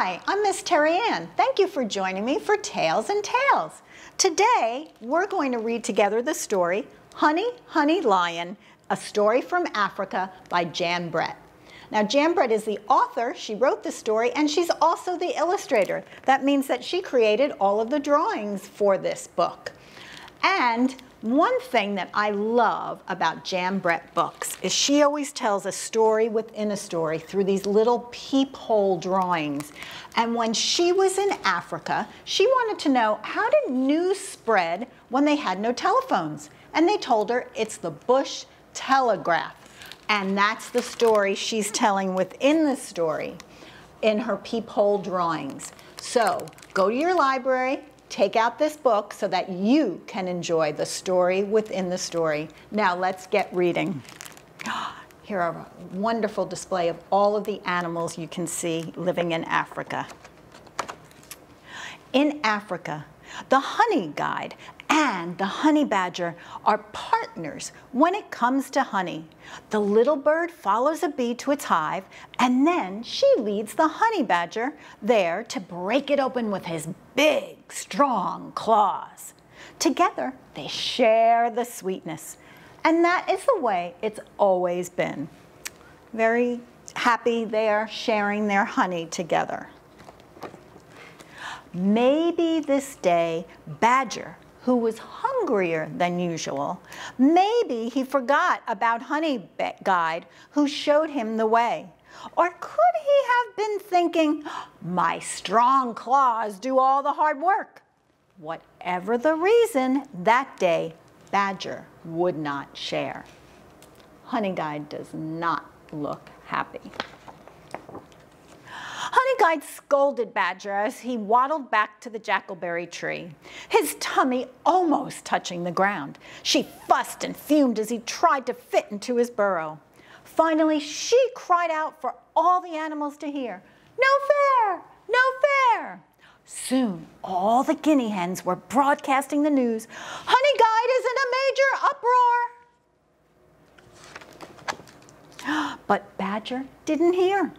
Hi, I'm Miss TerriAnne. Thank you for joining me for Tales and Tales. Today, we're going to read together the story, Honey, Honey Lion, a story from Africa by Jan Brett. Now, Jan Brett is the author, she wrote the story, and she's also the illustrator. That means that she created all of the drawings for this book. And one thing that I love about Jan Brett books is she always tells a story within a story through these little peephole drawings. And when she was in Africa, she wanted to know, how did news spread when they had no telephones? And they told her it's the bush telegraph. And that's the story she's telling within the story in her peephole drawings. So go to your library, take out this book so that you can enjoy the story within the story. Now let's get reading. Here are a wonderful display of all of the animals you can see living in Africa. In Africa, the honey guide and the honey badger are partners when it comes to honey. The little bird follows a bee to its hive, and then she leads the honey badger there to break it open with his big, strong claws. Together, they share the sweetness, and that is the way it's always been. Very happy they are sharing their honey together. Maybe this day, Badger, who was hungrier than usual, maybe he forgot about Honey Guide, who showed him the way. Or could he have been thinking, my strong claws do all the hard work? Whatever the reason, that day, Badger would not share. Honey Guide does not look happy. Honey Guide scolded Badger as he waddled back to the jackalberry tree, his tummy almost touching the ground. She fussed and fumed as he tried to fit into his burrow. Finally, she cried out for all the animals to hear, "No fair! No fair!" Soon, all the guinea hens were broadcasting the news, "Honey Guide is in a major uproar!" But Badger didn't hear.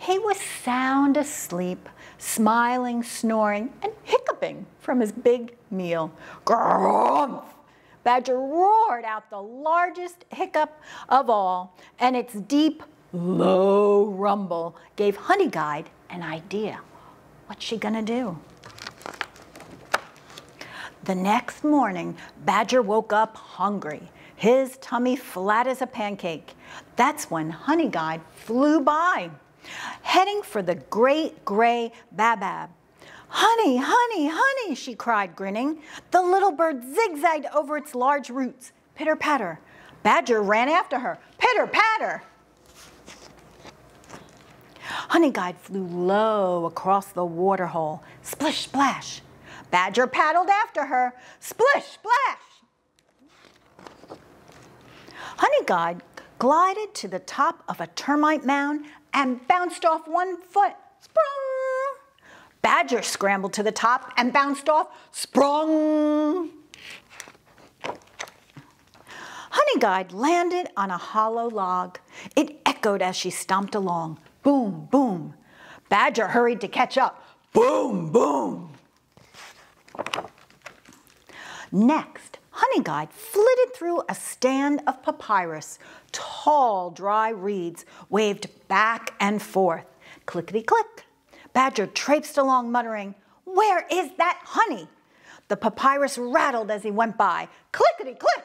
He was sound asleep, smiling, snoring, and hiccuping from his big meal. Grumph! Badger roared out the largest hiccup of all, and its deep, low rumble gave Honey Guide an idea. What's she gonna do? The next morning, Badger woke up hungry, his tummy flat as a pancake. That's when Honey Guide flew by, heading for the great gray Baobab. "Honey, honey, honey," she cried, grinning. The little bird zigzagged over its large roots. Pitter-patter. Badger ran after her. Pitter-patter. Honey Guide flew low across the water hole. Splish, splash. Badger paddled after her. Splish, splash. Honey Guide glided to the top of a termite mound and bounced off one foot. Sprung! Badger scrambled to the top and bounced off. Sprung! Honey Guide landed on a hollow log. It echoed as she stomped along. Boom, boom. Badger hurried to catch up. Boom, boom. Next, Honey Guide flitted through a stand of papyrus. Tall, dry reeds waved back and forth. Clickety-click. Badger traipsed along muttering, "Where is that honey?" The papyrus rattled as he went by. Clickety-click.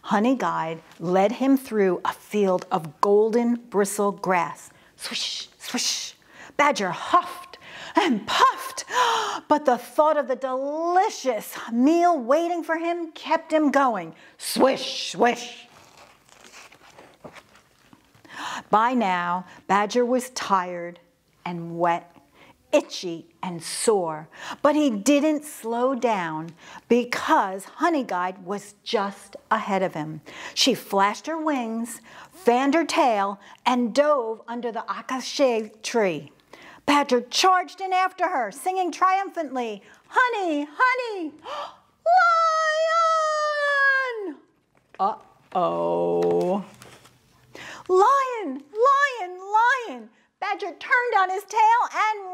Honey Guide led him through a field of golden bristle grass. Swish, swish. Badger huffed and puffed, but the thought of the delicious meal waiting for him kept him going. Swish, swish. By now, Badger was tired and wet, itchy and sore, but he didn't slow down because Honey Guide was just ahead of him. She flashed her wings, fanned her tail, and dove under the acacia tree. Badger charged in after her, singing triumphantly, "Honey, honey, lion!" Uh-oh. "Lion, lion, lion!" Badger turned on his tail and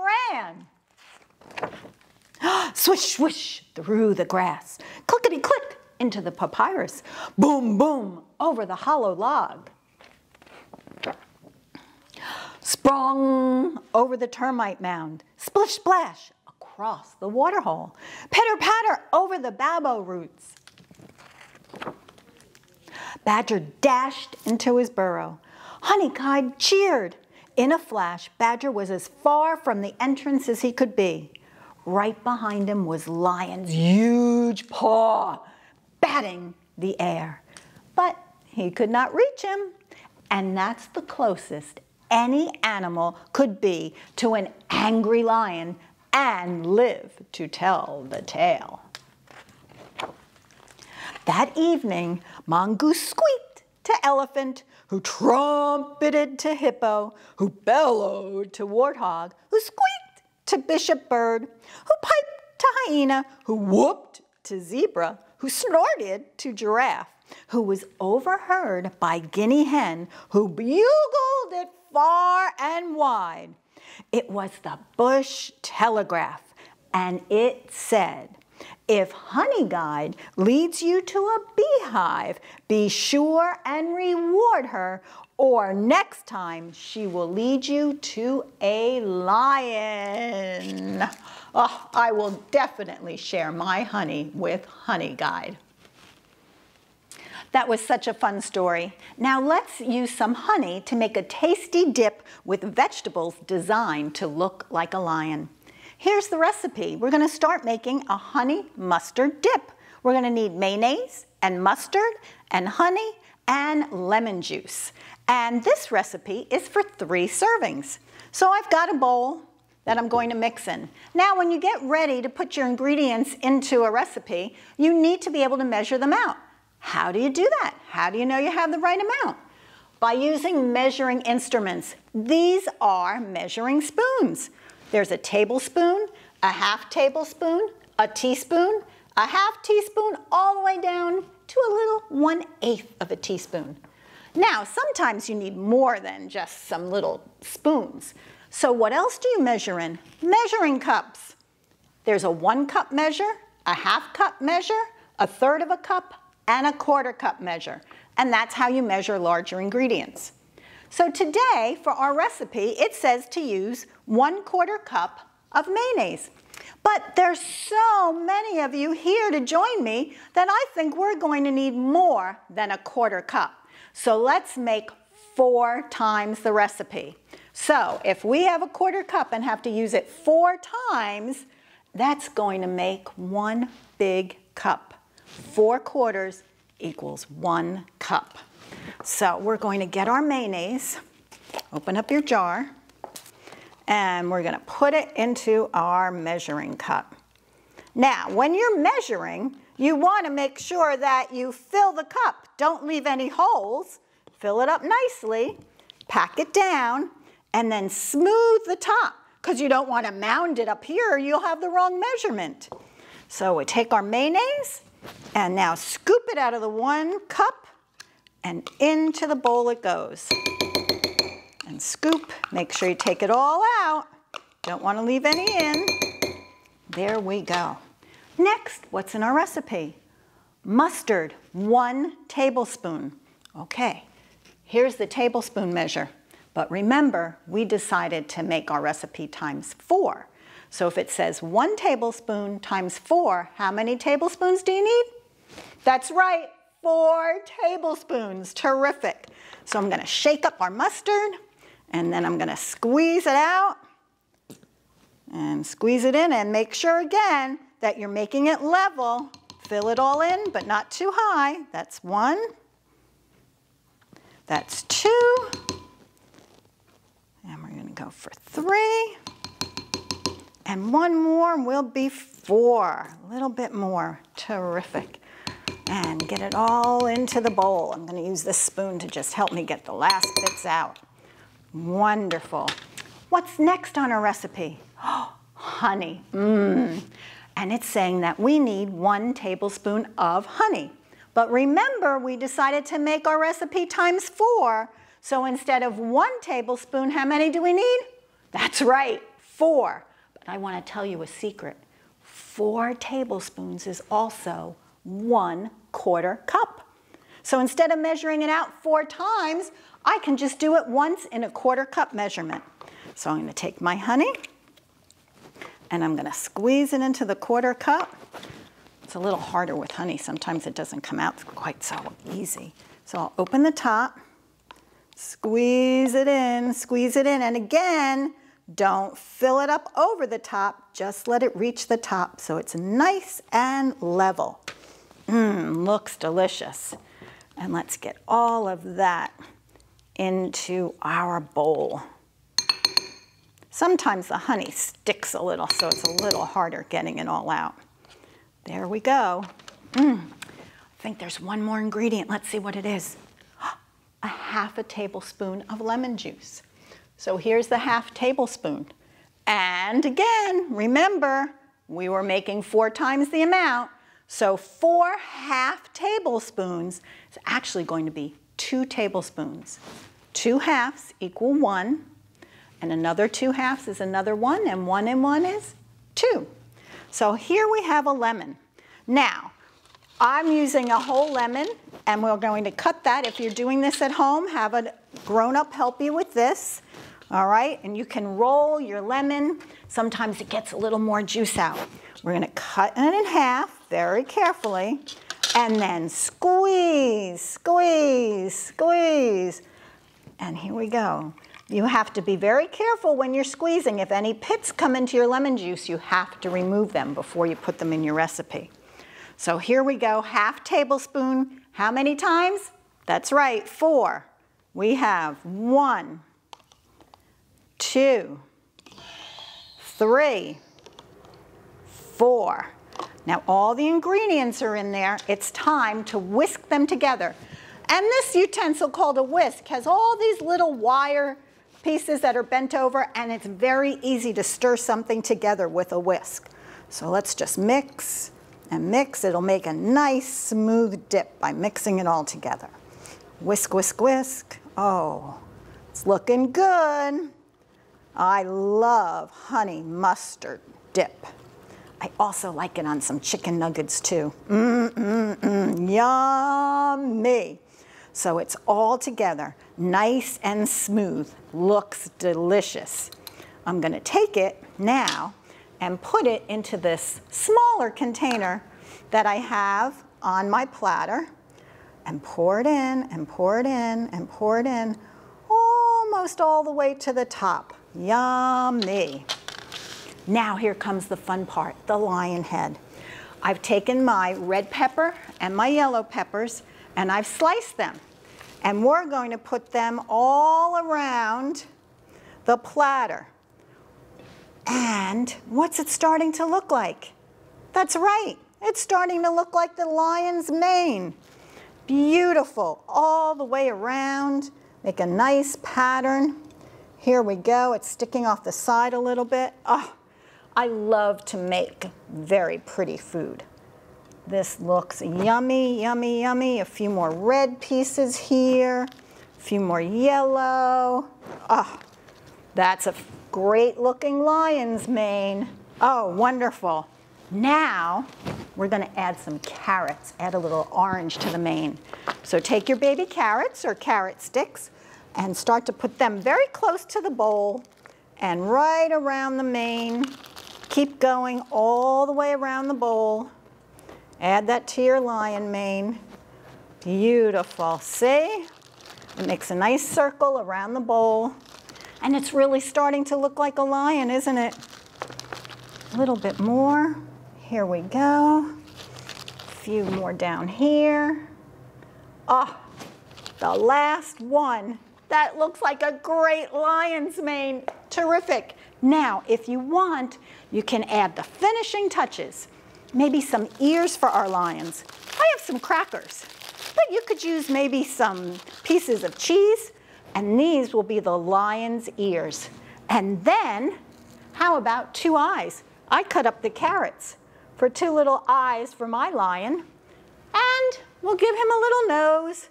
ran. Swish, swish, through the grass. Clickety click, into the papyrus. Boom, boom, over the hollow log. Sprung over the termite mound. Splish, splash, across the waterhole. Pitter, patter, over the babo roots. Badger dashed into his burrow. Honeyguide cheered. In a flash, Badger was as far from the entrance as he could be. Right behind him was Lion's huge paw, batting the air. But he could not reach him, and that's the closest any animal could be to an angry lion and live to tell the tale. That evening, Mongoose squeaked to Elephant, who trumpeted to Hippo, who bellowed to Warthog, who squeaked to Bishop Bird, who piped to Hyena, who whooped to Zebra, who snorted to Giraffe, who was overheard by Guinea Hen, who bugled it far and wide. It was the Bush Telegraph, and it said, if Honeyguide leads you to a beehive, be sure and reward her, or next time she will lead you to a lion. Oh, I will definitely share my honey with Honeyguide. That was such a fun story. Now let's use some honey to make a tasty dip with vegetables designed to look like a lion. Here's the recipe. We're going to start making a honey mustard dip. We're going to need mayonnaise and mustard and honey and lemon juice. And this recipe is for 3 servings. So I've got a bowl that I'm going to mix in. Now when you get ready to put your ingredients into a recipe, you need to be able to measure them out. How do you do that? How do you know you have the right amount? By using measuring instruments. These are measuring spoons. There's a tablespoon, a half tablespoon, a teaspoon, a half teaspoon, all the way down to a little 1/8 of a teaspoon. Now, sometimes you need more than just some little spoons. So what else do you measure in? Measuring cups. There's a 1 cup measure, a half cup measure, a 1/3 of a cup, and a 1/4 cup measure. And that's how you measure larger ingredients. So today, for our recipe, it says to use 1/4 cup of mayonnaise. But there's so many of you here to join me that I think we're going to need more than a 1/4 cup. So let's make 4 times the recipe. So if we have a 1/4 cup and have to use it 4 times, that's going to make 1 big cup. 4 quarters equals 1 cup. So we're going to get our mayonnaise, open up your jar, and we're going to put it into our measuring cup. Now, when you're measuring, you want to make sure that you fill the cup. Don't leave any holes. Fill it up nicely, pack it down, and then smooth the top, because you don't want to mound it up here or you'll have the wrong measurement. So we take our mayonnaise and now scoop it out of the 1 cup and into the bowl it goes. And scoop, make sure you take it all out. Don't want to leave any in. There we go. Next, what's in our recipe? Mustard, 1 tablespoon. Okay, here's the tablespoon measure. But remember, we decided to make our recipe times 4. So if it says 1 tablespoon times 4, how many tablespoons do you need? That's right, 4 tablespoons. Terrific. So I'm going to shake up our mustard, and then I'm going to squeeze it out and squeeze it in, and make sure again that you're making it level. Fill it all in, but not too high. That's 1. That's 2. And we're going to go for 3. And 1 more will be 4. A little bit more. Terrific. And get it all into the bowl. I'm going to use this spoon to just help me get the last bits out. Wonderful. What's next on our recipe? Oh, honey. And it's saying that we need 1 tablespoon of honey. But remember, we decided to make our recipe times 4. So instead of 1 tablespoon, how many do we need? That's right, 4. But I want to tell you a secret. 4 tablespoons is also 1/4 cup. So instead of measuring it out 4 times, I can just do it once in a 1/4 cup measurement. So I'm going to take my honey and I'm going to squeeze it into the 1/4 cup. It's a little harder with honey. Sometimes it doesn't come out quite so easy. So I'll open the top, squeeze it in, and again, don't fill it up over the top, just let it reach the top so it's nice and level. Looks delicious. And let's get all of that into our bowl. Sometimes the honey sticks a little, so it's a little harder getting it all out. There we go. I think there's one more ingredient. Let's see what it is. 1/2 tablespoon of lemon juice. So here's the 1/2 tablespoon. And again, remember, we were making 4 times the amount. So 4 1/2 tablespoons is actually going to be 2 tablespoons. 2 1/2 equal 1. And another 2 1/2 is another 1. And 1 is 2. So here we have a lemon. Now, I'm using a whole lemon, and we're going to cut that. If you're doing this at home, have a grown-up help you with this. All right, and you can roll your lemon. Sometimes it gets a little more juice out. We're going to cut it in half very carefully, and then squeeze, squeeze, squeeze. And here we go. You have to be very careful when you're squeezing. If any pits come into your lemon juice, you have to remove them before you put them in your recipe. So here we go, 1/2 tablespoon. How many times? That's right, 4. We have 1, 2, 3, 4. Now all the ingredients are in there. It's time to whisk them together. And this utensil called a whisk has all these little wire pieces that are bent over, and it's very easy to stir something together with a whisk. So let's just mix and mix. It'll make a nice smooth dip by mixing it all together. Whisk, whisk, whisk. Oh, it's looking good. I love honey mustard dip. I also like it on some chicken nuggets too. Yummy. So it's all together, nice and smooth, looks delicious. I'm gonna take it now and put it into this smaller container that I have on my platter and pour it in and pour it in and pour it in almost all the way to the top. Yummy. Now here comes the fun part, the lion head. I've taken my red pepper and my yellow peppers and I've sliced them. And we're going to put them all around the platter. And what's it starting to look like? That's right, it's starting to look like the lion's mane. Beautiful, all the way around. Make a nice pattern. Here we go, it's sticking off the side a little bit. Oh, I love to make very pretty food. This looks yummy, yummy, yummy. A few more red pieces here, a few more yellow. Oh, that's a great looking lion's mane. Oh, wonderful. Now, we're gonna add some carrots, add a little orange to the mane. So take your baby carrots or carrot sticks and start to put them very close to the bowl and right around the mane. Keep going all the way around the bowl. Add that to your lion mane. Beautiful, see? It makes a nice circle around the bowl. And it's really starting to look like a lion, isn't it? A little bit more. Here we go. A few more down here. Oh, the last one. That looks like a great lion's mane. Terrific. Now, if you want, you can add the finishing touches. Maybe some ears for our lions. I have some crackers, but you could use maybe some pieces of cheese, and these will be the lion's ears. And then, how about 2 eyes? I cut up the carrots for 2 little eyes for my lion, and we'll give him a little nose.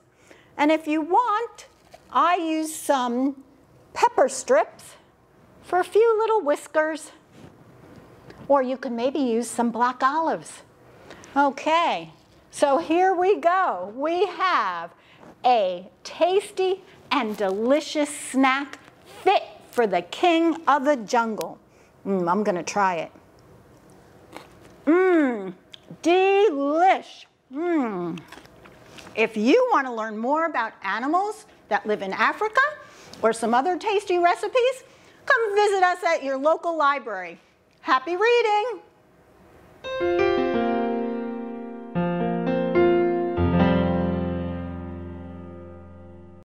And if you want, I used some pepper strips for a few little whiskers. Or you could maybe use some black olives. Okay, so here we go. We have a tasty and delicious snack fit for the king of the jungle. I'm gonna try it. Delish. If you want to learn more about animals that live in Africa or some other tasty recipes, come visit us at your local library. Happy reading!